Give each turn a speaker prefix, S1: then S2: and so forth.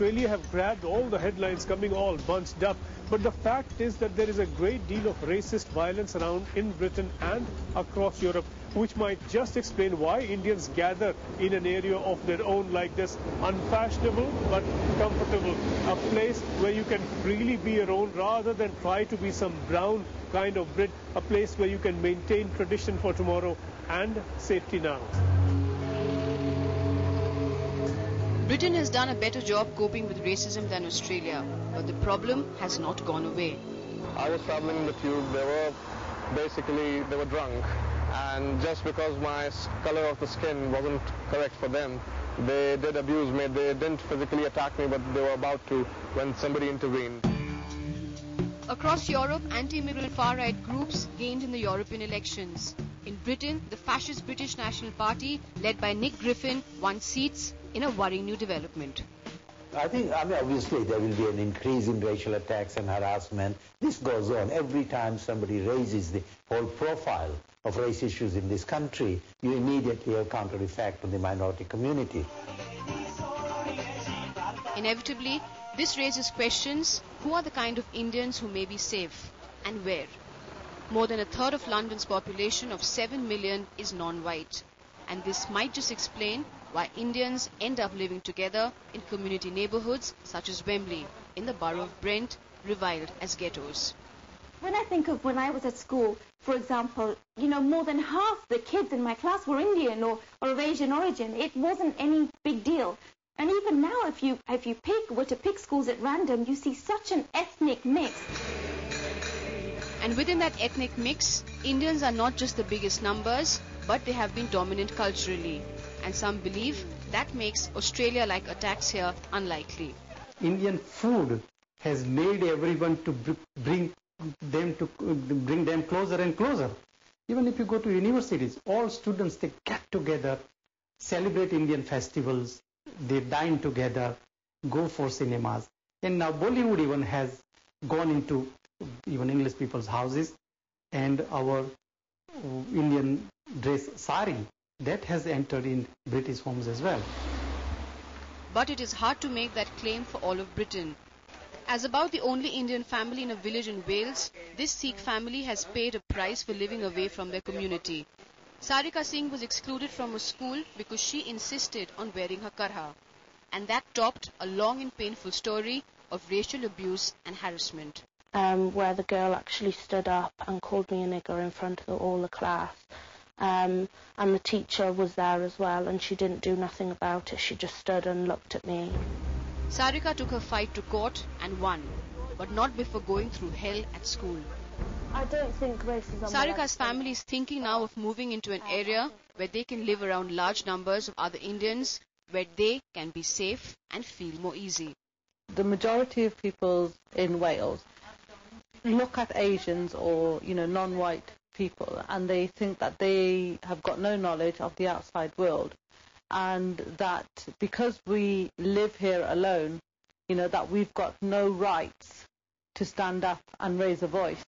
S1: Australia have grabbed all the headlines, coming all bunched up. But the fact is that there is a great deal of racist violence around in Britain and across Europe, which might just explain why Indians gather in an area of their own like this, unfashionable but comfortable, a place where you can freely be your own rather than try to be some brown kind of Brit, a place where you can maintain tradition for tomorrow and safety now.
S2: Britain has done a better job coping with racism than Australia, but the problem has not gone away.
S3: I was traveling in the tube, they were drunk, and just because my color of the skin wasn't correct for them, they did abuse me. They didn't physically attack me, but they were about to when somebody intervened.
S2: Across Europe, anti-immigrant far-right groups gained in the European elections. In Britain, the fascist British National Party, led by Nick Griffin, won seats in a worrying new development.
S4: I mean, obviously there will be an increase in racial attacks and harassment. This goes on. Every time somebody raises the whole profile of race issues in this country, you immediately have counter effect on the minority community.
S2: Inevitably, this raises questions: who are the kind of Indians who may be safe, and where? More than a third of London's population of 7 million is non-white. And this might just explain why Indians end up living together in community neighborhoods such as Wembley, in the borough of Brent, reviled as ghettos.
S5: When I think of when I was at school, for example, more than half the kids in my class were Indian or of Asian origin. It wasn't any big deal. And even now, if you were to pick schools at random, you see such an ethnic mix.
S2: And within that ethnic mix, Indians are not just the biggest numbers, but they have been dominant culturally. And some believe that makes Australia-like attacks here unlikely.
S6: Indian food has made everyone to bring them closer and closer. Even if you go to universities, all students, they get together, celebrate Indian festivals, they dine together, go for cinemas. And now Bollywood even has gone into even English people's houses, and our Indian dress sari, that has entered in British homes as well.
S2: But it is hard to make that claim for all of Britain. As about the only Indian family in a village in Wales, this Sikh family has paid a price for living away from their community. Sarika Singh was excluded from a school because she insisted on wearing her karha. And that topped a long and painful story of racial abuse and harassment.
S7: Where the girl actually stood up and called me a nigger in front of all the class. And the teacher was there as well, and she didn't do nothing about it. She just stood and looked at me.
S2: Sarika took her fight to court and won, but not before going through hell at school.
S7: I don't think racism...
S2: Sarika's family is thinking now of moving into an area where they can live around large numbers of other Indians, where they can be safe and feel more easy.
S8: The majority of people in Wales look at Asians or, non-white people, and they think that they have got no knowledge of the outside world, and that because we live here alone, that we've got no rights to stand up and raise a voice.